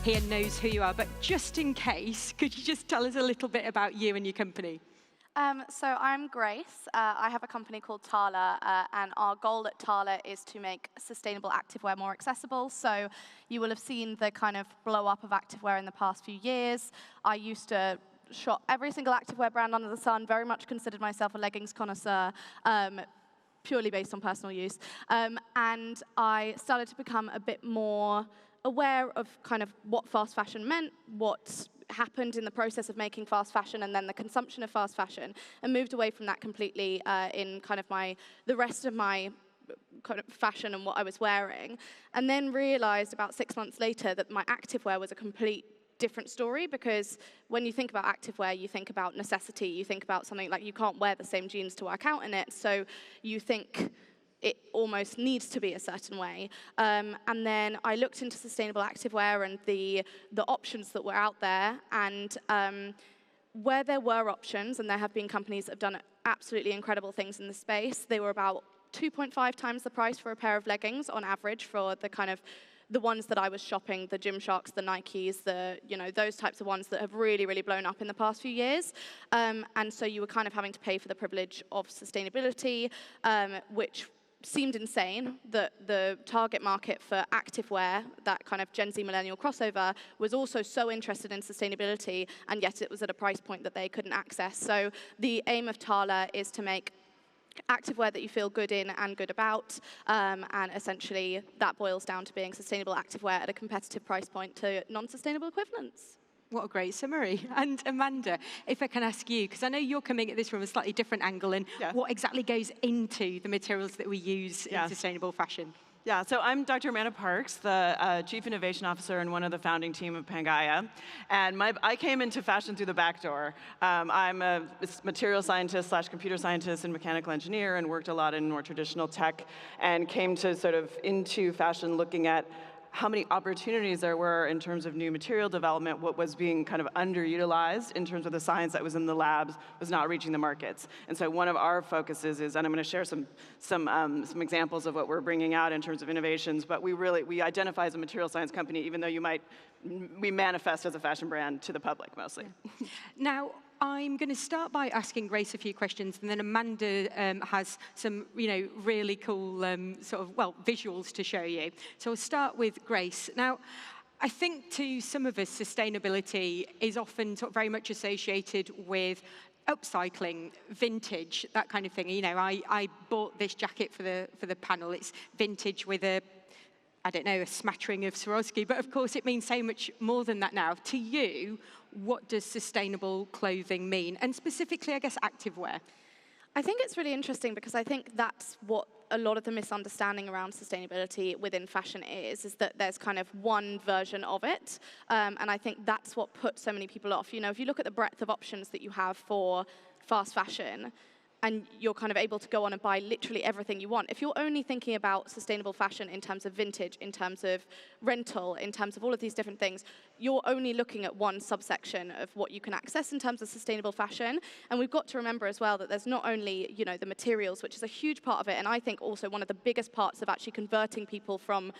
here knows who you are, but just in case, could you just tell us a little bit about you and your company? So I'm Grace. I have a company called TALA, and our goal at TALA is to make sustainable activewear more accessible. So you will have seen the kind of blow up of activewear in the past few years. I used to shop every single activewear brand under the sun, very much considered myself a leggings connoisseur, purely based on personal use. And I started to become a bit more aware of kind of what fast fashion meant, what happened in the process of making fast fashion, and then the consumption of fast fashion, and moved away from that completely in kind of the rest of my kind of fashion and what I was wearing, and then realized about 6 months later that my activewear was a complete different story, because when you think about activewear, you think about necessity, you think about something like you can't wear the same jeans to work out in it, so you think it almost needs to be a certain way. And then I looked into sustainable activewear and the options that were out there, and where there were options, and there have been companies that have done absolutely incredible things in the space, they were about 2.5 times the price for a pair of leggings on average for the ones that I was shopping, the Gymsharks, the Nikes, those types of ones that have really, really blown up in the past few years. And so you were kind of having to pay for the privilege of sustainability, which seemed insane, that the target market for activewear, that kind of Gen Z millennial crossover, was also so interested in sustainability, and yet it was at a price point that they couldn't access. So the aim of TALA is to make activewear that you feel good in and good about, and essentially that boils down to being sustainable activewear at a competitive price point to non-sustainable equivalents. What a great summary. And Amanda, if I can ask you, because I know you're coming at this from a slightly different angle, and what exactly goes into the materials that we use in sustainable fashion? Yeah, so I'm Dr. Amanda Parks, the Chief Innovation Officer and one of the founding team of Pangaia. And I came into fashion through the back door. I'm a material scientist / computer scientist and mechanical engineer, and worked a lot in more traditional tech, and came to sort of into fashion looking at how many opportunities there were in terms of new material development, what was being kind of underutilized in terms of the science that was in the labs was not reaching the markets. And so one of our focuses is, and I'm going to share some examples of what we're bringing out in terms of innovations, but we identify as a material science company, even though we manifest as a fashion brand to the public mostly. Yeah. Now, I'm going to start by asking Grace a few questions, and then Amanda has some, really cool visuals to show you. So I'll start with Grace. Now, I think to some of us, sustainability is often very much associated with upcycling, vintage, that kind of thing. I bought this jacket for the panel. It's vintage with a smattering of Swarovski, but of course it means so much more than that now. To you, what does sustainable clothing mean? And specifically, I guess, activewear. I think it's really interesting, because I think that's what a lot of the misunderstanding around sustainability within fashion is that there's kind of one version of it. And I think that's what puts so many people off. If you look at the breadth of options that you have for fast fashion, and you're kind of able to go on and buy literally everything you want. If you're only thinking about sustainable fashion in terms of vintage, in terms of rental, in terms of all of these different things, you're only looking at one subsection of what you can access in terms of sustainable fashion. And we've got to remember as well that there's not only, the materials, which is a huge part of it, and I think also one of the biggest parts of actually converting people from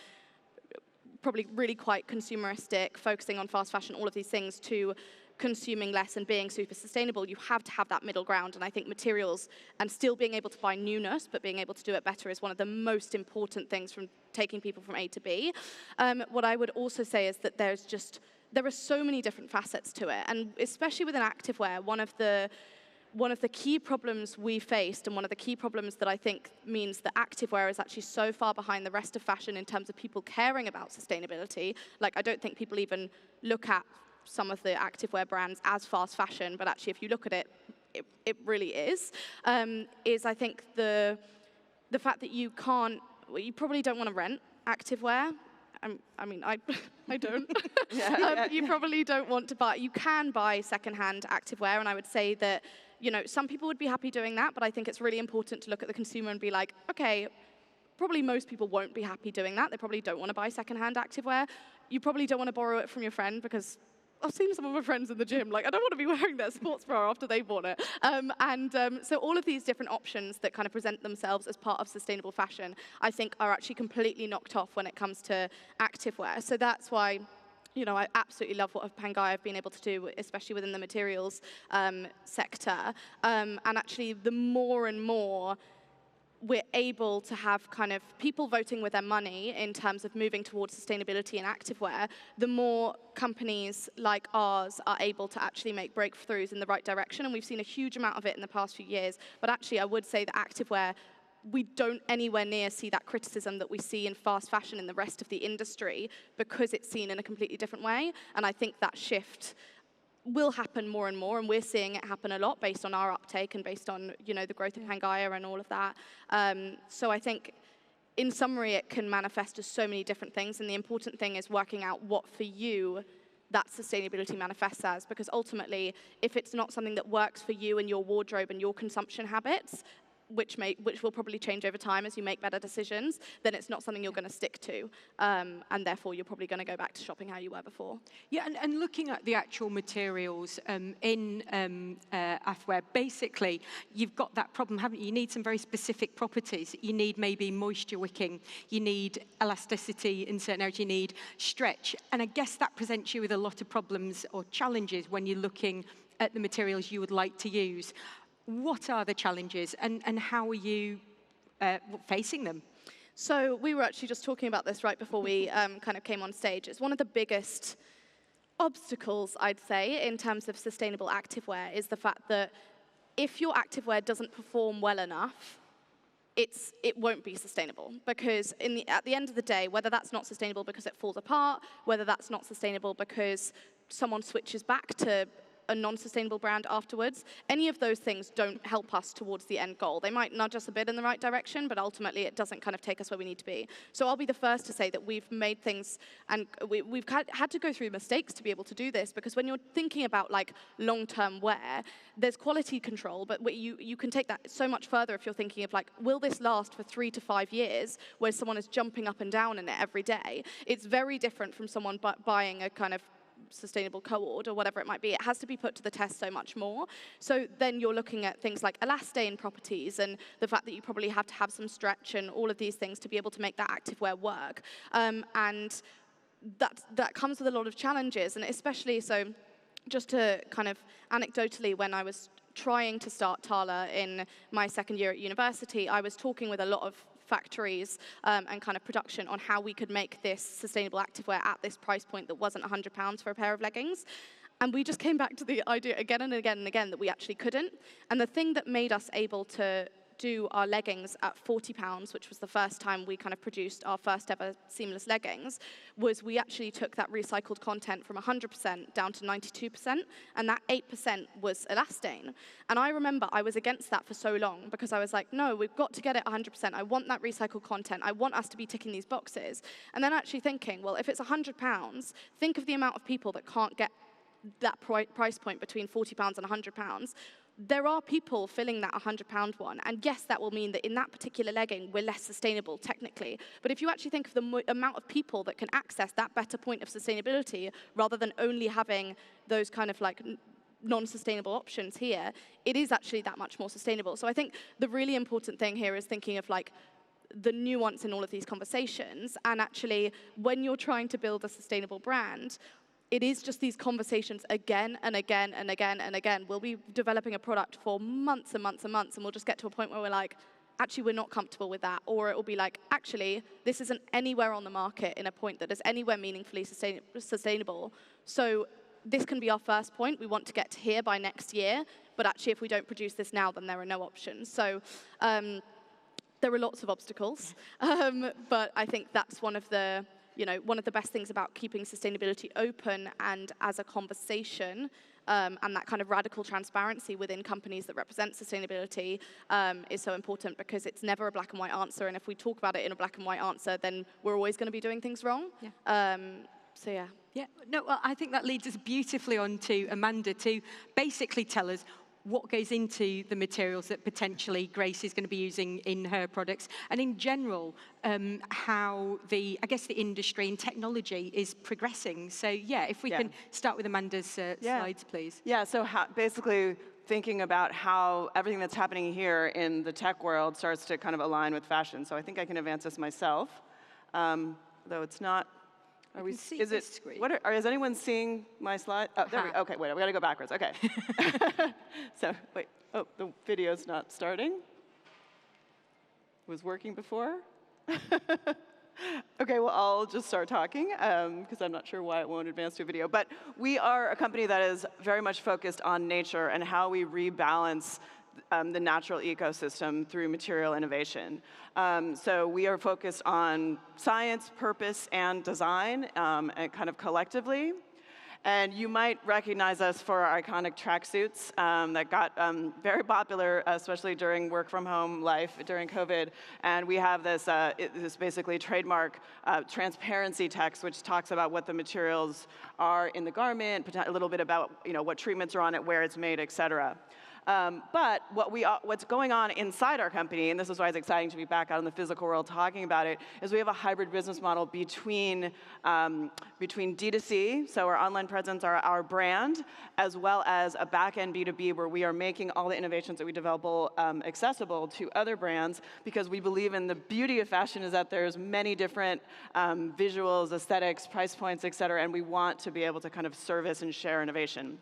probably really quite consumeristic, focusing on fast fashion, all of these things, to consuming less and being super sustainable. You have to have that middle ground, and I think materials and still being able to buy newness but being able to do it better is one of the most important things from taking people from A to B. What I would also say is that there are so many different facets to it, and especially within activewear, one of the key problems we faced, and one of the key problems that I think means that activewear is actually so far behind the rest of fashion in terms of people caring about sustainability. Like, I don't think people even look at some of the activewear brands as fast fashion, but actually if you look at it, it really is I think the fact that you probably don't want to rent activewear. I don't. You probably don't want to buy. You can buy secondhand activewear, and I would say that, some people would be happy doing that, but I think it's really important to look at the consumer and be like, okay, probably most people won't be happy doing that. They probably don't want to buy secondhand activewear. You probably don't want to borrow it from your friend, because I've seen some of my friends in the gym, I don't want to be wearing their sports bra after they bought it. So all of these different options that kind of present themselves as part of sustainable fashion, I think are actually completely knocked off when it comes to activewear. So that's why I absolutely love what Pangaia have been able to do, especially within the materials sector. And actually, the more and more we're able to have kind of people voting with their money in terms of moving towards sustainability and activewear, the more companies like ours are able to actually make breakthroughs in the right direction. And we've seen a huge amount of it in the past few years. But actually, I would say that activewear, we don't anywhere near see that criticism that we see in fast fashion in the rest of the industry because it's seen in a completely different way. And I think that shift will happen more and more, and we're seeing it happen a lot based on our uptake and based on the growth of Pangaia and all of that. So I think, in summary, it can manifest as so many different things, and the important thing is working out what for you that sustainability manifests as, because ultimately, if it's not something that works for you and your wardrobe and your consumption habits, which will probably change over time as you make better decisions, then it's not something you're going to stick to. And therefore, you're probably going to go back to shopping how you were before. Yeah, and looking at the actual materials in Afwear, basically, you've got that problem, haven't you? You need some very specific properties. You need maybe moisture wicking. You need elasticity in certain areas. You need stretch. And I guess that presents you with a lot of problems or challenges when you're looking at the materials you would like to use. What are the challenges, and how are you facing them? So we were actually just talking about this right before we kind of came on stage. It's one of the biggest obstacles, I'd say, in terms of sustainable activewear, is the fact that if your activewear doesn't perform well enough, it won't be sustainable. Because at the end of the day, whether that's not sustainable because it falls apart, whether that's not sustainable because someone switches back to a non-sustainable brand afterwards, any of those things don't help us towards the end goal. They might nudge us a bit in the right direction, but ultimately it doesn't kind of take us where we need to be. So I'll be the first to say that we've made things, and we've had to go through mistakes to be able to do this, because when you're thinking about like long-term wear, there's quality control, but you can take that so much further if you're thinking of like, will this last for 3 to 5 years where someone is jumping up and down in it every day? It's very different from someone buying a kind of sustainable co-ord or whatever it might be. It has to be put to the test so much more. So then you're looking at things like elastane properties and the fact that you probably have to have some stretch and all of these things to be able to make that activewear work. And that comes with a lot of challenges, and especially so, just to kind of anecdotally, when I was trying to start TALA in my second year at university, I was talking with a lot of factories and kind of production on how we could make this sustainable activewear at this price point that wasn't £100 for a pair of leggings. And we just came back to the idea again and again and again that we actually couldn't. And the thing that made us able to do our leggings at £40, which was the first time we kind of produced our first ever seamless leggings, was we actually took that recycled content from 100% down to 92%, and that 8% was elastane. And I remember I was against that for so long, because I was like, no, we've got to get it 100%. I want that recycled content. I want us to be ticking these boxes. And then actually thinking, well, if it's £100, think of the amount of people that can't get that price point between £40 and £100. There are people filling that £100 one, and yes, that will mean that in that particular legging, we're less sustainable, technically. But if you actually think of the amount of people that can access that better point of sustainability, rather than only having those kind of like non-sustainable options here, it is actually that much more sustainable. So I think the really important thing here is thinking of like the nuance in all of these conversations, and actually, when you're trying to build a sustainable brand, it is just these conversations again and again and again and again. We'll be developing a product for months and months and months, and we'll just get to a point where we're like, actually, we're not comfortable with that. Or it will be like, actually, this isn't anywhere on the market in a point that is anywhere meaningfully sustainable. So this can be our first point. We want to get to here by next year. But actually, if we don't produce this now, then there are no options. So there are lots of obstacles. But I think that's one of the best things about keeping sustainability open and as a conversation, and that kind of radical transparency within companies that represent sustainability is so important, because it's never a black and white answer. And if we talk about it in a black and white answer, then we're always going to be doing things wrong. Yeah. So yeah. Yeah. No, well, I think that leads us beautifully on to Amanda to basically tell us what goes into the materials that potentially Grace is going to be using in her products, and in general, how I guess the industry and technology is progressing. So yeah, if we can start with Amanda's slides, please. Yeah, so basically thinking about how everything that's happening here in the tech world starts to kind of align with fashion. So I think I can advance this myself, though it's not Are I can see is this it, screen. is anyone seeing my slide? Oh, there we go. Okay, wait, we got to go backwards. Okay. So, wait. Oh, the video's not starting. Was working before. Okay, well, I'll just start talking because I'm not sure why it won't advance to a video. But we are a company that is very much focused on nature and how we rebalance the natural ecosystem through material innovation. So we are focused on science, purpose, and design, and kind of collectively. And you might recognize us for our iconic tracksuits that got very popular, especially during work from home life during COVID. And we have this, this basically trademark transparency text, which talks about what the materials are in the garment, a little bit about what treatments are on it, where it's made, et cetera. But what's going on inside our company, and this is why it's exciting to be back out in the physical world talking about it, is we have a hybrid business model between D2C, so our online presence, our brand, as well as a back-end B2B where we are making all the innovations that we develop accessible to other brands, because we believe in the beauty of fashion is that there's many different visuals, aesthetics, price points, et cetera, and we want to be able to kind of service and share innovation.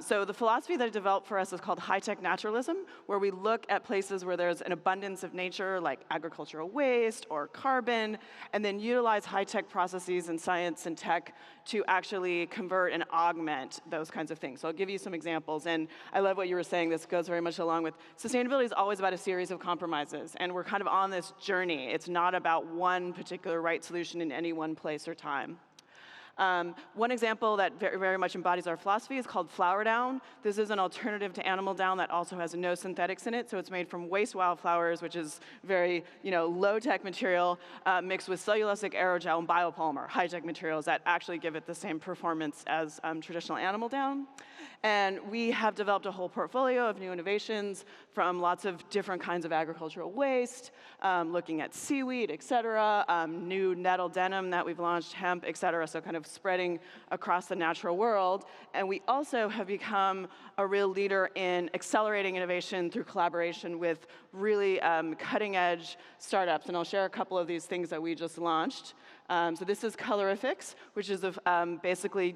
So the philosophy that I developed for us is called high-tech naturalism, where we look at places where there's an abundance of nature, like agricultural waste or carbon, and then utilize high-tech processes and science and tech to actually convert and augment those kinds of things. So I'll give you some examples. And I love what you were saying. This goes very much along with sustainability is always about a series of compromises. And we're kind of on this journey. It's not about one particular right solution in any one place or time. One example that very, very much embodies our philosophy is called flower down. This is an alternative to animal down that also has no synthetics in it. So it's made from waste wildflowers, which is very low-tech material, mixed with cellulosic aerogel and biopolymer, high-tech materials that actually give it the same performance as traditional animal down. And we have developed a whole portfolio of new innovations from lots of different kinds of agricultural waste, looking at seaweed, et cetera, new nettle denim that we've launched, hemp, et cetera, so kind of spreading across the natural world. And we also have become a real leader in accelerating innovation through collaboration with really cutting-edge startups. And I'll share a couple of these things that we just launched. So this is Colorifics, which is basically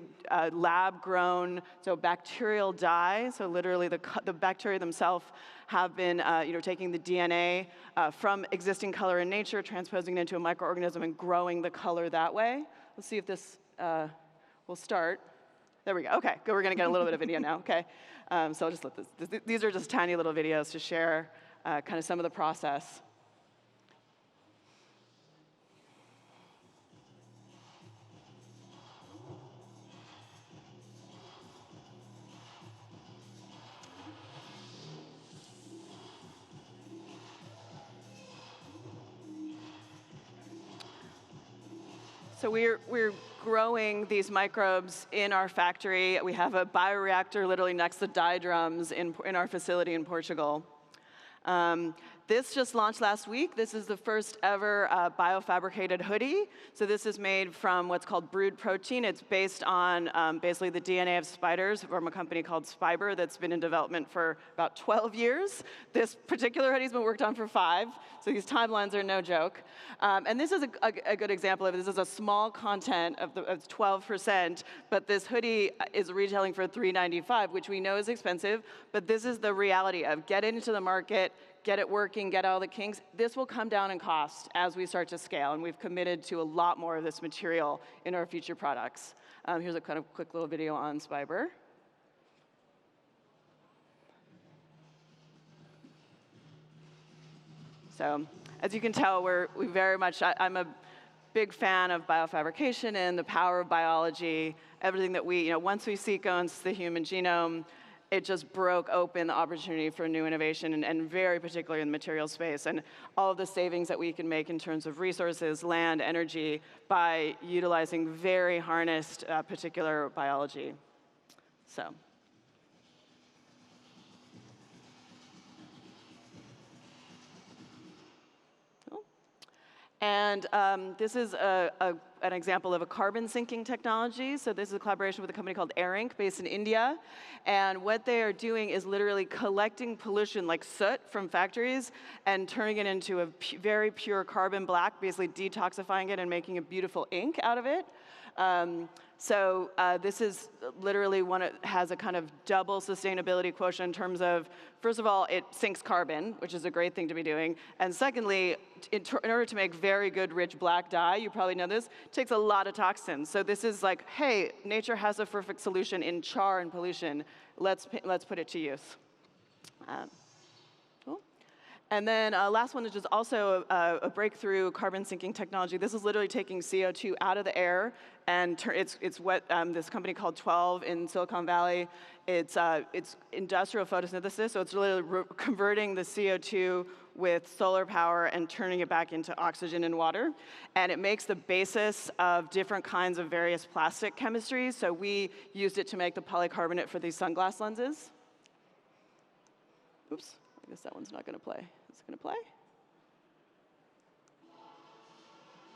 lab-grown, so bacterial dye. So literally the bacteria themselves have been taking the DNA from existing color in nature, transposing it into a microorganism, and growing the color that way. Let's see if this will start. There we go. OK, good. We're going to get a little bit of video now. OK, so I'll just let this. These are just tiny little videos to share kind of some of the process. So we're growing these microbes in our factory. We have a bioreactor literally next to dye drums in our facility in Portugal. This just launched last week. This is the first ever biofabricated hoodie. So this is made from what's called brood protein. It's based on basically the DNA of spiders from a company called Spiber that's been in development for about 12 years. This particular hoodie's been worked on for 5. So these timelines are no joke. And this is a good example of it. This is a small content of it's 12%, but this hoodie is retailing for $3.95, which we know is expensive. But this is the reality of get it into the market, get it working, get all the kinks. This will come down in cost as we start to scale, and we've committed to a lot more of this material in our future products. Here's a kind of quick little video on Spiber. So as you can tell, we very much, I'm a big fan of biofabrication and the power of biology, everything that once we sequenced the human genome, it just broke open the opportunity for new innovation, and very particularly in the material space, and all of the savings that we can make in terms of resources, land, energy, by utilizing very harnessed particular biology. So. And this is an example of a carbon sinking technology. So this is a collaboration with a company called Airink, based in India. And what they are doing is literally collecting pollution like soot from factories and turning it into a very pure carbon black, basically detoxifying it and making a beautiful ink out of it. So this is literally one that has a kind of double sustainability quotient in terms of, first of all, it sinks carbon, which is a great thing to be doing. And secondly, in order to make very good, rich black dye, you probably know this, it takes a lot of toxins. So this is like, hey, nature has a perfect solution in char and pollution. Let's put it to use. Cool. And then last one is just also a breakthrough carbon sinking technology. This is literally taking CO2 out of the air, and it's what this company called 12 in Silicon Valley. It's industrial photosynthesis, so it's literally converting the CO2 with solar power and turning it back into oxygen and water. And it makes the basis of different kinds of various plastic chemistries. So we used it to make the polycarbonate for these sunglass lenses. Oops. I guess that one's not going to play. Is it going to play?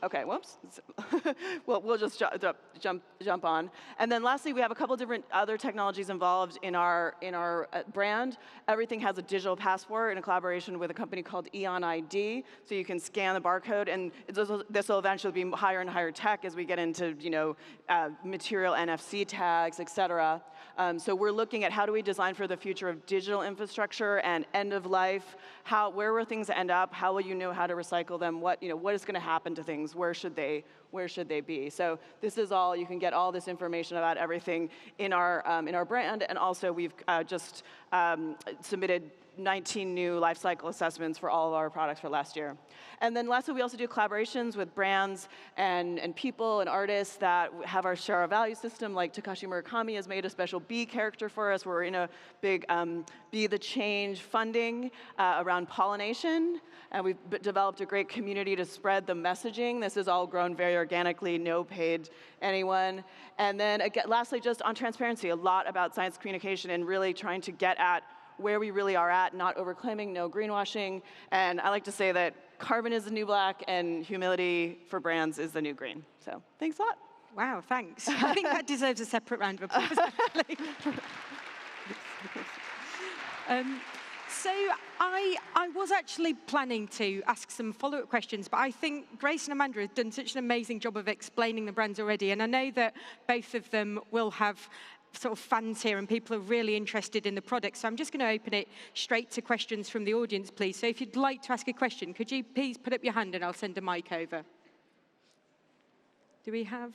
OK, whoops. Well, we'll just jump on. And then lastly, we have a couple different other technologies involved in our brand. Everything has a digital passport in a collaboration with a company called Eon ID. So you can scan the barcode, and this will eventually be higher and higher tech as we get into material NFC tags, et cetera. So we're looking at how do we design for the future of digital infrastructure and end of life. Where will things end up? How will you know how to recycle them? What is going to happen to things? Where should they be? So this is all, you can get all this information about everything in our brand, and also we've just submitted 19 new life cycle assessments for all of our products for last year. And then lastly, we also do collaborations with brands and people and artists that have our share our value system, like Takashi Murakami has made a special bee character for us. We're in a big Be the Change funding around pollination. And we've developed a great community to spread the messaging. This is all grown very organically, no paid anyone. And then again, lastly, just on transparency, a lot about science communication and really trying to get at where we really are at, not overclaiming, no greenwashing. And I like to say that carbon is the new black and humility for brands is the new green. So thanks a lot. Wow, thanks. I think that deserves a separate round of applause, actually. So I was actually planning to ask some follow-up questions, but I think Grace and Amanda have done such an amazing job of explaining the brands already, and I know that both of them will have sort of fans here and people are really interested in the product. So I'm just going to open it straight to questions from the audience, please. So if you'd like to ask a question, could you please put up your hand and I'll send a mic over. Do we have?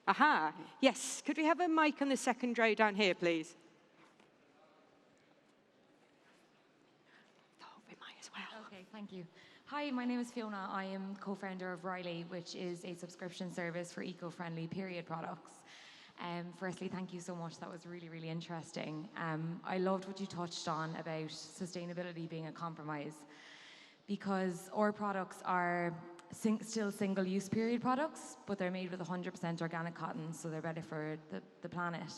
Aha, yes. Could we have a mic on the second row down here, please? Oh, we might as well. Okay, thank you. Hi, my name is Fiona. I am co-founder of Riley, which is a subscription service for eco-friendly period products. Firstly, thank you so much. That was really, really interesting. I loved what you touched on about sustainability being a compromise, because our products are still single-use period products, but they're made with 100% organic cotton, so they're better for the planet.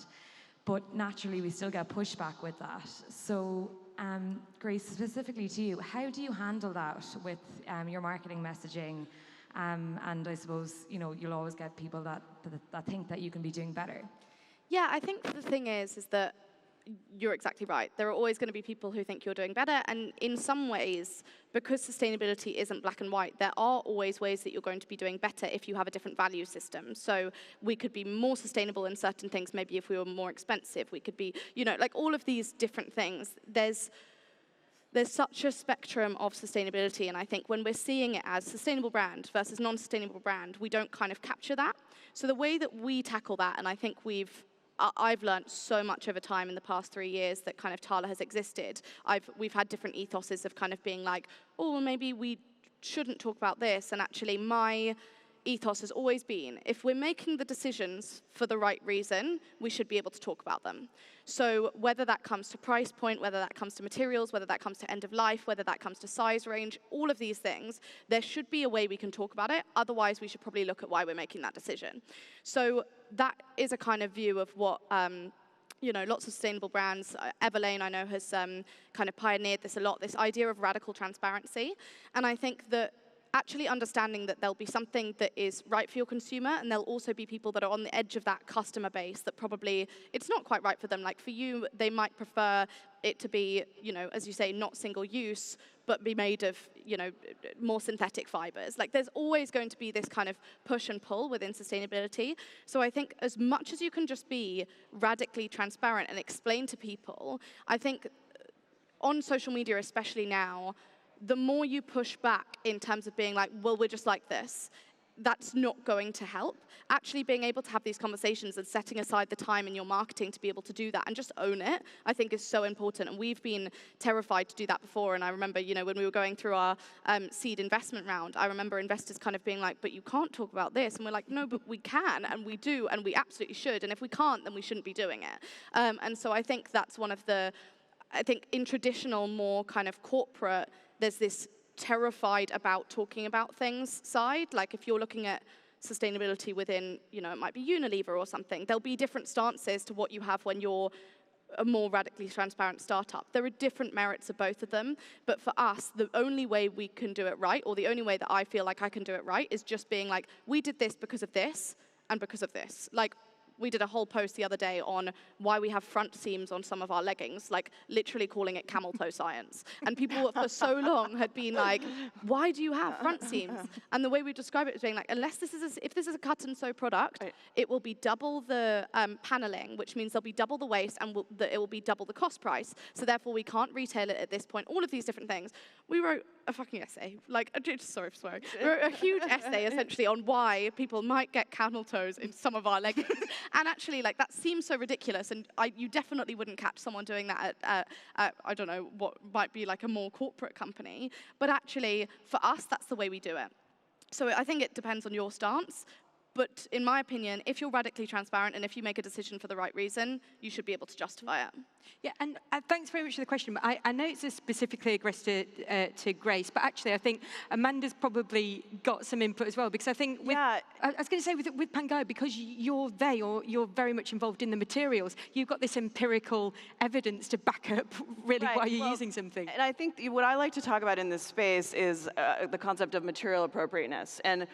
But naturally, we still get pushback with that. So, Grace, specifically to you, how do you handle that with your marketing messaging? And I suppose, you'll always get people that think that you can be doing better. Yeah, I think the thing is that you're exactly right. There are always going to be people who think you're doing better. And in some ways, because sustainability isn't black and white, there are always ways that you're going to be doing better if you have a different value system. So we could be more sustainable in certain things, maybe if we were more expensive. We could be, like all of these different things. There's such a spectrum of sustainability, and I think when we're seeing it as sustainable brand versus non-sustainable brand, we don't kind of capture that. So the way that we tackle that, and I think I've learned so much over time in the past 3 years that kind of TALA has existed. We've had different ethoses of kind of being like, oh, well, maybe we shouldn't talk about this, and actually my ethos has always been, if we're making the decisions for the right reason, we should be able to talk about them. So whether that comes to price point, whether that comes to materials, whether that comes to end of life, whether that comes to size range, all of these things, there should be a way we can talk about it. Otherwise, we should probably look at why we're making that decision. So that is a kind of view of what lots of sustainable brands. Beverley, I know, has kind of pioneered this a lot, this idea of radical transparency. And I think that actually understanding that there'll be something that is right for your consumer, and there'll also be people that are on the edge of that customer base that probably it's not quite right for them. Like for you, they might prefer it to be, as you say, not single use, but be made of, more synthetic fibers. Like there's always going to be this kind of push and pull within sustainability. So I think as much as you can just be radically transparent and explain to people, I think on social media, especially now, the more you push back in terms of being like, well, we're just like this, that's not going to help. Actually being able to have these conversations and setting aside the time in your marketing to be able to do that and just own it, I think is so important. And we've been terrified to do that before. And I remember, when we were going through our seed investment round, I remember investors kind of being like, but you can't talk about this. And we're like, no, but we can, and we do, and we absolutely should. And if we can't, then we shouldn't be doing it. And so I think that's one of the, I think in traditional, more kind of corporate, there's this terrified about talking about things side. Like if you're looking at sustainability within, it might be Unilever or something, there'll be different stances to what you have when you're a more radically transparent startup. There are different merits of both of them, but for us, the only way we can do it right, or the only way that I feel like I can do it right, is just being like, we did this because of this, and because of this. Like, we did a whole post the other day on why we have front seams on some of our leggings, like literally calling it camel toe science. And people for so long had been like, why do you have front seams? And the way we describe it is being like, if this is a cut and sew product, it will be double the paneling, which means there'll be double the waste, and it will be double the cost price. So therefore, we can't retail it at this point. All of these different things. We wrote a fucking essay, sorry for swearing. We wrote a huge essay essentially on why people might get camel toes in some of our leggings. And actually, like, that seems so ridiculous, and you definitely wouldn't catch someone doing that at I don't know, what might be like a more corporate company. But actually, for us, that's the way we do it. So I think it depends on your stance. But in my opinion, if you're radically transparent and if you make a decision for the right reason, you should be able to justify it. Yeah, and thanks very much for the question. But I know it's specifically addressed to Grace, but actually I think Amanda's probably got some input as well, because I think I was going to say with Pangaia, because you're very much involved in the materials, you've got this empirical evidence to back up really why you're using something. And I think what I like to talk about in this space is the concept of material appropriateness. And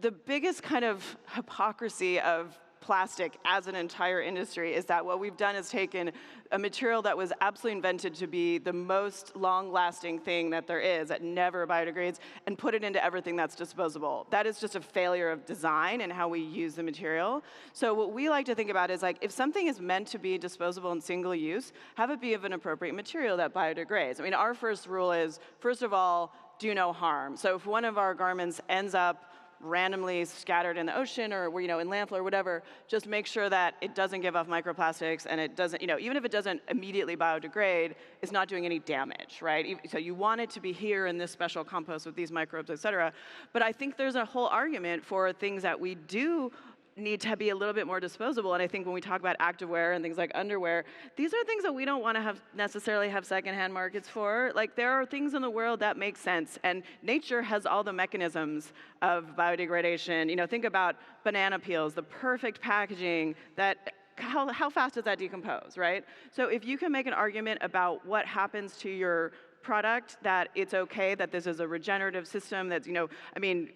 the biggest kind of hypocrisy of plastic as an entire industry is that what we've done is taken a material that was absolutely invented to be the most long-lasting thing that there is, that never biodegrades, and put it into everything that's disposable. That is just a failure of design and how we use the material. So what we like to think about is, like, if something is meant to be disposable and single use, have it be of an appropriate material that biodegrades. I mean, our first rule is, first of all, do no harm. So if one of our garments ends up randomly scattered in the ocean or in landfill or whatever, just make sure that it doesn't give off microplastics, and it doesn't, even if it doesn't immediately biodegrade, it's not doing any damage, right? So you want it to be here in this special compost with these microbes, et cetera. But I think there's a whole argument for things that we do need to be a little bit more disposable. And I think when we talk about activewear and things like underwear, these are things that we don't want to necessarily have secondhand markets for. Like, there are things in the world that make sense, and nature has all the mechanisms of biodegradation. Think about banana peels, the perfect packaging that how fast does that decompose, right? So if you can make an argument about what happens to your product, that it's okay, that this is a regenerative system, that's,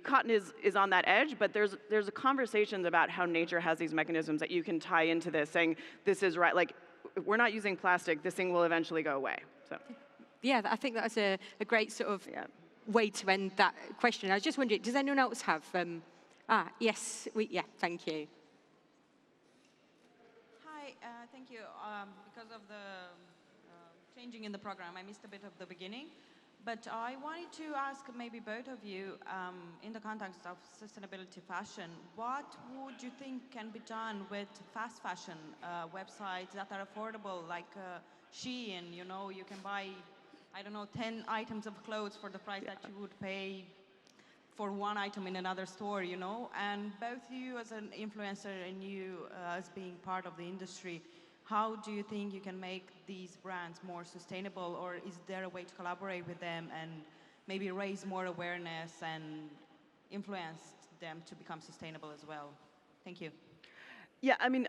cotton is on that edge, but there's conversations about how nature has these mechanisms that you can tie into this, saying this is right, like, if we're not using plastic, this thing will eventually go away. So yeah, I think that's a great sort of way to end that question. I was just wondering, does anyone else have yes, thank you. Hi, thank you. Because of the changing in the program, I missed a bit of the beginning, but I wanted to ask maybe both of you, in the context of sustainability fashion, what would you think can be done with fast fashion websites that are affordable, like Shein? You can buy, 10 items of clothes for the price that you would pay for one item in another store, And both you as an influencer and you as being part of the industry, how do you think you can make these brands more sustainable, or is there a way to collaborate with them and maybe raise more awareness and influence them to become sustainable as well? Thank you. Yeah, I mean,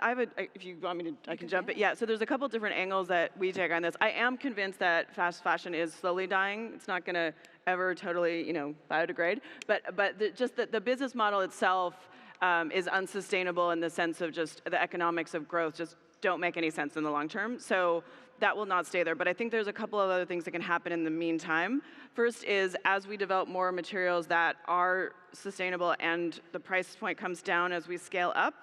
if you want me to, I can jump in. Yeah, so there's a couple different angles that we take on this. I am convinced that fast fashion is slowly dying. It's not going to ever totally, biodegrade. But just the business model itself is unsustainable in the sense of just the economics of growth just don't make any sense in the long term. So that will not stay there. But I think there's a couple of other things that can happen in the meantime. First is as we develop more materials that are sustainable and the price point comes down as we scale up,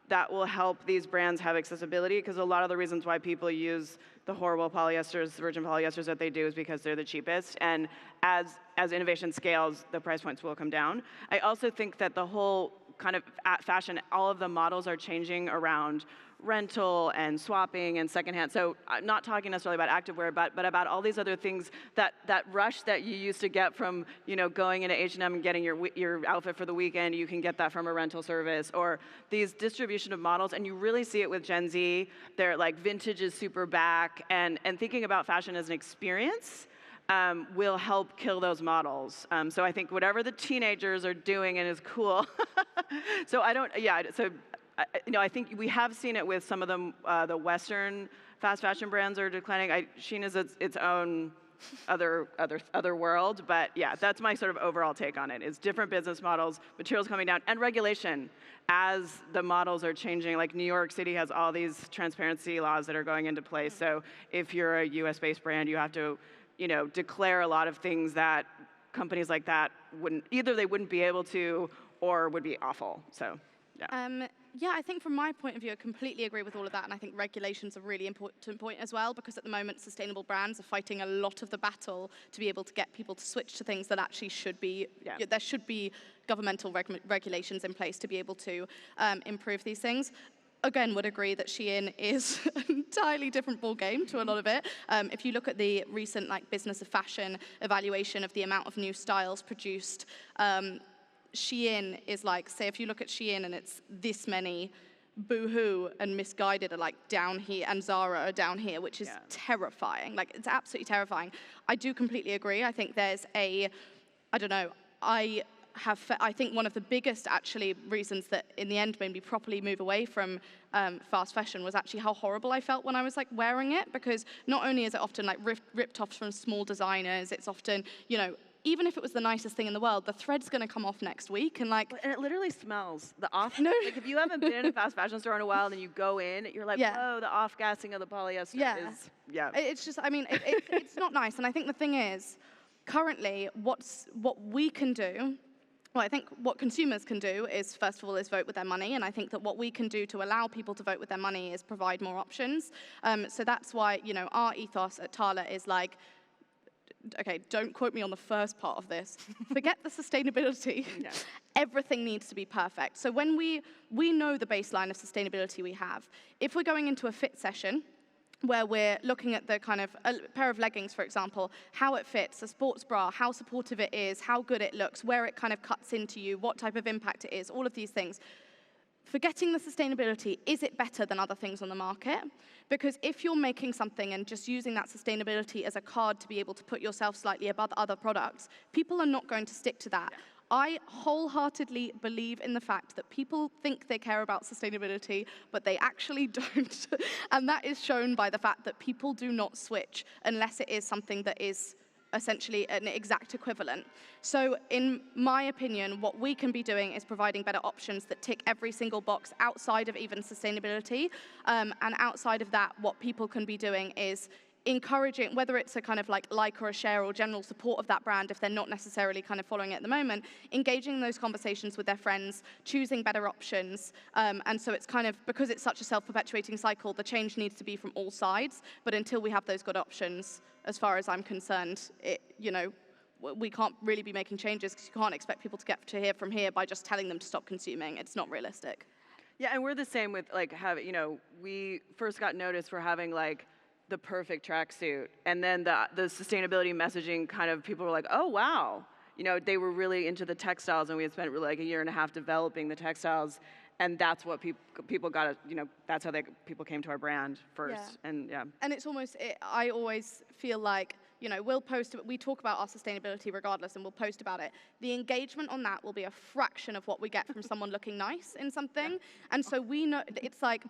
that will help these brands have accessibility, because a lot of the reasons why people use the horrible polyesters, virgin polyesters that they do is because they're the cheapest. And as innovation scales, the price points will come down. I also think that the whole kind of at fashion, all of the models are changing around rental and swapping and secondhand. So I'm not talking necessarily about activewear, but about all these other things, that rush that you used to get from going into H&M and getting your outfit for the weekend. You can get that from a rental service, or these distribution of models. And you really see it with Gen Z. They're like vintage is super back, and thinking about fashion as an experience will help kill those models. So I think whatever the teenagers are doing and is cool. So I think we have seen it with some of the Western fast fashion brands are declining. Shein is its own other world, but yeah, that's my sort of overall take on it. Is different business models, materials coming down, and regulation as the models are changing. Like New York City has all these transparency laws that are going into place. So if you're a U.S.-based brand, you have to declare a lot of things that companies like that wouldn't be able to, or would be awful. So yeah. Yeah, I think from my point of view, I completely agree with all of that, and I think regulation's a really important point as well, because at the moment, sustainable brands are fighting a lot of the battle to be able to get people to switch to things that actually should be, there should be governmental regulations in place to be able to improve these things. Again, would agree that Shein is an entirely different ballgame to a lot of it. If you look at the recent Business of Fashion evaluation of the amount of new styles produced, Shein is say if you look at Shein and it's this many, Boohoo and Misguided are down here, and Zara are down here, which is terrifying. It's absolutely terrifying. I do completely agree. I think there's I think one of the biggest actually reasons that in the end made me properly move away from fast fashion was actually how horrible I felt when I was wearing it, because not only is it often ripped off from small designers, it's often, even if it was the nicest thing in the world, the thread's going to come off next week, and And it literally smells. The off. No. If you haven't been in a fast fashion store in a while, and you go in, you're like, whoa, the off-gassing of the polyester is, It's just, it's not nice. And I think the thing is, currently, what we can do. Well, I think what consumers can do is, first of all, is vote with their money. And I think that what we can do to allow people to vote with their money is provide more options. So that's why, our ethos at TALA is okay, don't quote me on the first part of this. Forget the sustainability. Yeah. Everything needs to be perfect. So when we know the baseline of sustainability we have, if we're going into a fit session, where we're looking at the kind of a pair of leggings, for example, how it fits, a sports bra, how supportive it is, how good it looks, where it kind of cuts into you, what type of impact it is, all of these things. Forgetting the sustainability, is it better than other things on the market? Because if you're making something and just using that sustainability as a card to be able to put yourself slightly above other products, people are not going to stick to that. I wholeheartedly believe in the fact that people think they care about sustainability, but they actually don't. And that is shown by the fact that people do not switch unless it is something that is essentially an exact equivalent. So in my opinion, what we can be doing is providing better options that tick every single box outside of even sustainability. And outside of that, what people can be doing is encouraging, whether it's a kind of like or a share or general support of that brand if they're not necessarily kind of following it at the moment, engaging in those conversations with their friends, choosing better options. And so it's kind of, because it's such a self-perpetuating cycle, the change needs to be from all sides. But until we have those good options, as far as I'm concerned, we can't really be making changes, because you can't expect people to get to here from here by just telling them to stop consuming. It's not realistic. Yeah, and we're the same with we first got noticed for having the perfect tracksuit, and then the sustainability messaging kind of, people were like, oh wow, they were really into the textiles, and we had spent really a year and a half developing the textiles, and that's what people got that's how people came to our brand first. Yeah. And and it's almost, I always feel like you know, we'll post, we talk about our sustainability regardless, and we'll post about it. The engagement on that will be a fraction of what we get from someone looking nice in something. Yeah. And so we know, it's like,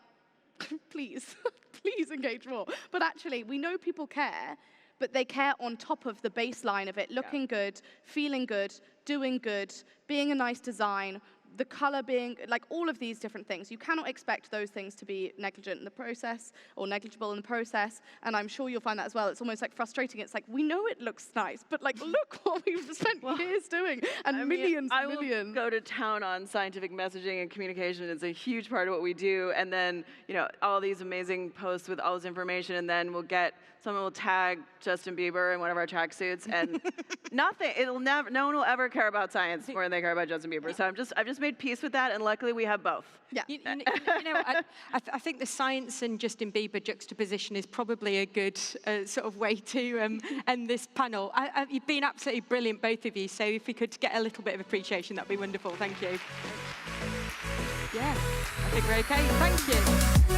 please, please engage more. But actually, we know people care, but they care on top of the baseline of it looking good, feeling good, doing good, being a nice design, the color being, like all of these different things. You cannot expect those things to be negligent in the process or negligible in the process, and I'm sure you'll find that as well. It's almost like frustrating. It's like, we know it looks nice, but like, look what we've spent years doing, and millions. I will go to town on scientific messaging and communication. It's a huge part of what we do, and then, you know, all these amazing posts with all this information, and then someone will tag Justin Bieber in one of our tracksuits, and nothing. No one will ever care about science more than they care about Justin Bieber. So I've just made peace with that, and luckily we have both. Yeah. You know, I think the science and Justin Bieber juxtaposition is probably a good sort of way to end this panel. You've been absolutely brilliant, both of you. So if we could get a little bit of appreciation, that'd be wonderful. Thank you. Yeah, I think we're okay. Thank you.